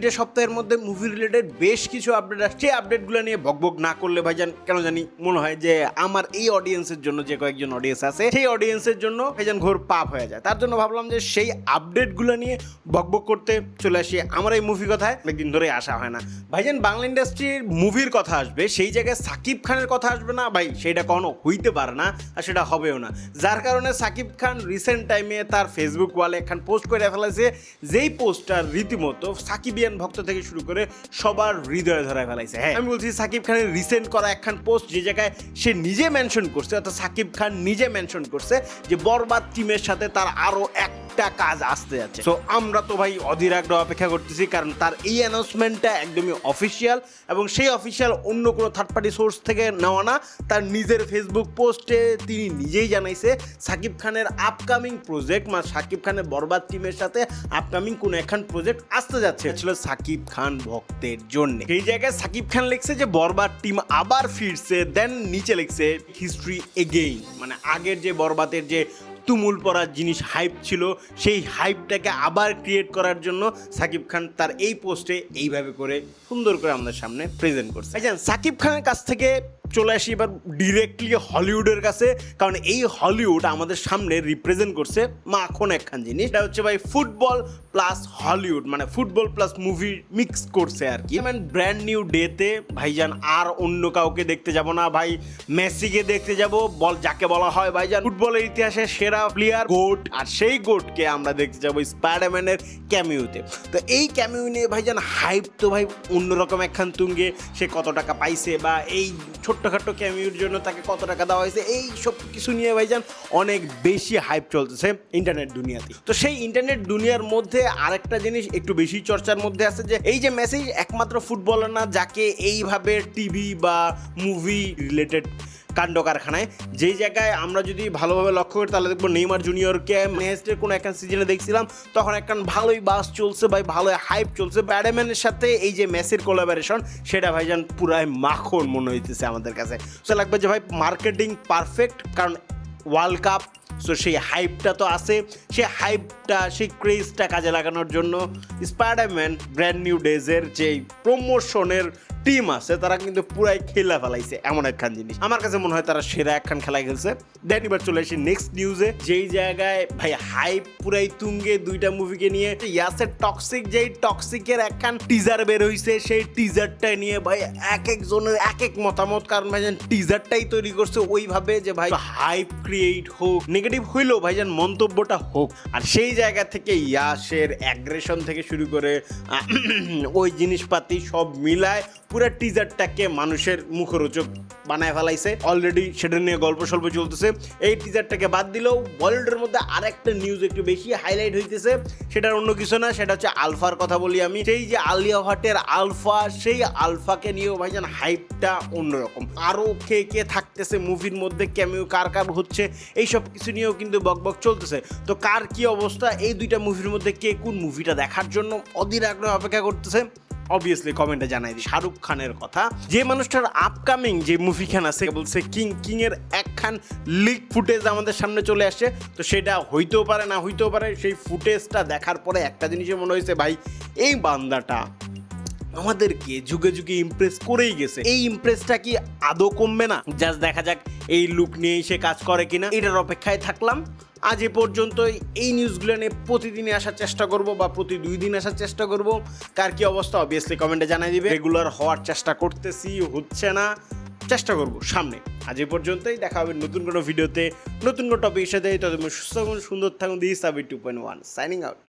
এটা সপ্তাহের মধ্যে মুভি রিলেটেড বেশ কিছু আপডেট আসছে। সেই আপডেটগুলো নিয়ে বকবক না করলে ভাইজান কেন জানি মনে হয় যে আমার এই অডিয়েন্সের জন্য যে কয়েকজন অডিয়েন্স আছে সেই অডিয়েন্সের জন্য ভাইজান ঘোর পাপ হয়ে যায়। তার জন্য ভাবলাম যে সেই আপডেটগুলো নিয়ে বকবক করতে চলে আসি আমার এই মুভি কথায়। অনেকদিন ধরে আসা হয় না ভাইজান। বাংলা ইন্ডাস্ট্রির মুভির কথা আসবে, সেই জায়গায় সাকিব খানের কথা আসবে না ভাই, সেইটা কখনো হইতে পারে না আর সেটা হবেও না। যার কারণে সাকিব খান রিসেন্ট টাইমে তার ফেসবুক ওয়ালে একখান পোস্ট করে ফেলেছে, যেই পোস্টটা রীতিমতো সাকিবিয়ান ভক্ত থেকে শুরু করে সবার হৃদয়ে ধরায় ফেলাইছে। হ্যাঁ, আমি বলছি সাকিব খানের রিসেন্ট করা একখান পোস্ট, যে জায়গায় সে নিজে মেনশন করছে, অর্থাৎ সাকিব খান নিজে মেনশন করছে যে বরবাদ টিমের সাথে তার আরো একটা কাজ আসতে যাচ্ছে। তো আমরা তো ভাই অধীর আগ্রহ অপেক্ষা করতেছি, কারণ তার এই অ্যানাউন্সমেন্টটা একদমই অফিসিয়াল এবং সেই অফিসিয়াল অন্য কোনো থার্ড পার্টি সোর্স থেকে নেওয়া না। তার নিজের ফেসবুক পোস্টে তিনি নিজেই জানাইছে সাকিব খানের আপকামিং প্রজেক্ট, মানে সাকিব খানের বরবাদ টিমের সাথে আপকামিং কোনো একখান প্রজেক্ট আসতে যাচ্ছে ছিল সাকিব খান ভক্তের জন্য। এই জায়গায় সাকিব খান লিখছে যে বরবাদ টিম আবার ফিরছে, দেন নিচে লিখছে হিস্ট্রি এগেইন, মানে আগের যে বরবাদের যে তুমুল পড়ার জিনিস হাইপ ছিল, সেই হাইপটাকে আবার ক্রিয়েট করার জন্য সাকিব খান তার এই পোস্টে এইভাবে করে সুন্দর করে আমাদের সামনে প্রেজেন্ট করছে। সাকিব খানের কাছ থেকে চলে আসি এবার ডিরেক্টলি হলিউডের কাছে, কারণ এই হলিউড আমাদের সামনে রিপ্রেজেন্ট করছে মাখন একখান জিনিস। এটা হচ্ছে ভাই ফুটবল প্লাস হলিউড, মানে ফুটবল প্লাস মুভি মিক্স করছে আর কি। মানে ব্র্যান্ড নিউ ডেতে ভাইজান আর অন্য কাউকে দেখতে যাব না ভাই, মেসিকে দেখতে যাব, বল যাকে বলা হয় ভাইজান ফুটবলের ইতিহাসে সেরা প্লেয়ার গোট, আর সেই গোটকে আমরা দেখতে যাব স্পাইডারম্যানের ক্যামিওতে। তো এই ক্যামিও নিয়ে ভাইজান হাইপ তো ভাই অন্যরকম একখান তুঙ্গে। সে কত টাকা পাইছে বা এই ছোট্টখাট্টো ক্যামিওর জন্য তাকে কত টাকা দেওয়া হয়েছে, এই সব কিছু নিয়ে ভাইজান অনেক বেশি হাইপ চলতেছে ইন্টারনেট দুনিয়াতে। তো সেই ইন্টারনেট দুনিয়ার মধ্যে আরেকটা জিনিস একটু বেশি চর্চার মধ্যে আছে, যে এই যে মেসি একমাত্র ফুটবলার না যাকে এইভাবে টিভি বা মুভি রিলেটেড কাণ্ড কারখানায়, যেই জায়গায় আমরা যদি ভালোভাবে লক্ষ্য করি তাহলে দেখবো নেইমার জুনিয়রকে নেক্সটের কোনো একটা সিজনে দেখছিলাম, তখন একখান ভালোই বাস চলছে ভাই, ভালোই হাইপ চলছে। ব্যাডম্যানের সাথে এই যে মেসির কোলাবোরেশন, সেটা ভাইজান পুরাই মাখন মনে হইতেছে আমাদের কাছে। সো লাগবে যে ভাই মার্কেটিং পারফেক্ট, কারণ ওয়ার্ল্ড কাপ, সো সেই হাইপটা তো আছে, সেই হাইপটা সেই ক্রেজটা কাজে লাগানোর জন্য স্পাইডারম্যান ব্র্যান্ড নিউ ডেজের যে প্রমোশনের টিম আছে তারা কিন্তু পুরাই খেলা ফেলাইছে এমন একখান জিনিস। আমার কাছে মনে হয় তারা সেরা একখান খেলা খেলছে। দেন এবার চলে আসি নেক্সট নিউজে, যেই জায়গায় ভাই হাইপ পুরাই তুঙ্গে দুইটা মুভিকে নিয়ে। ইয়াসের টক্সিক, যেই টক্সিকের একখান টিজার বের হইছে, সেই টিজারটা নিয়ে ভাই এক একজনের এক এক মতামত, কারণ ভাইজান টিজারটাই তৈরি করছে ওইভাবে যে ভাই হাইপ ক্রিয়েট হোক, নেগেটিভ হইলেও ভাইজান মন্তব্যটা হোক। আর সেই জায়গা থেকে ইয়াসের অ্যাগ্রেশন থেকে শুরু করে ওই জিনিসপাতি সব মিলায় পুরো টিজারটাকে মানুষের মুখরোচক বানায় ফেলাইছে। অলরেডি সেটা নিয়ে গল্প স্বল্প চলতেছে। এই টিজারটাকে বাদ দিলেও বলিউডের মধ্যে আরেকটা নিউজ একটু বেশি হাইলাইট হইতেছে, সেটার অন্য কিছু না, সেটা হচ্ছে আলফার কথা বলি আমি। সেই যে আলিয়া ভাটের আলফা, সেই আলফাকে নিয়েও ভাইজান হাইপটা অন্যরকম। আরও কে কে থাকতেছে মুভির মধ্যে, ক্যামিও কার কার হচ্ছে, এইসব কিছু নিয়েও কিন্তু বকবক চলতেছে। তো কার কি অবস্থা, এই দুইটা মুভির মধ্যে কে কোন মুভিটা দেখার জন্য অধীর আগ্রহ অপেক্ষা করতেছে অবভিয়াসলি কমেন্টে জানাই দিই। শাহরুখ খানের কথা, যে মানুষটার আপকামিং যে মুভিখান আছে বলছে কিং এর একখান লিক ফুটেজ আমাদের সামনে চলে আসছে। তো সেটা হইতেও পারে না হইতেও পারে। সেই ফুটেজটা দেখার পরে একটা জিনিসই মনে হয়েছে ভাই, এই বান্দাটা আমাদেরকে যুগে যুগে ইমপ্রেস করেই গেছে, এই ইমপ্রেসটা কি আদৌ কমবে না? জাস্ট দেখা যাক এই লুক নিয়েই সে কাজ করে কিনা, এটার অপেক্ষায় থাকলাম। আজ এ পর্যন্ত এই নিউজগুলো নিয়ে প্রতিদিনই আসার চেষ্টা করব বা প্রতি 2 দিন আসার চেষ্টা করব। কার কি অবস্থা অবভিয়াসলি কমেন্টে জানাই দিবে। রেগুলার হওয়ার চেষ্টা করতেছি, হচ্ছে না, চেষ্টা করব সামনে। আজ এ পর্যন্তই, দেখা হবে নতুন কোনো ভিডিওতে নতুন কোনো টপিকের সাথে। ততদিন সুস্থ থাকুন, সুন্দর থাকুন। দিস সাবি 2.1 সাইনিং আউট।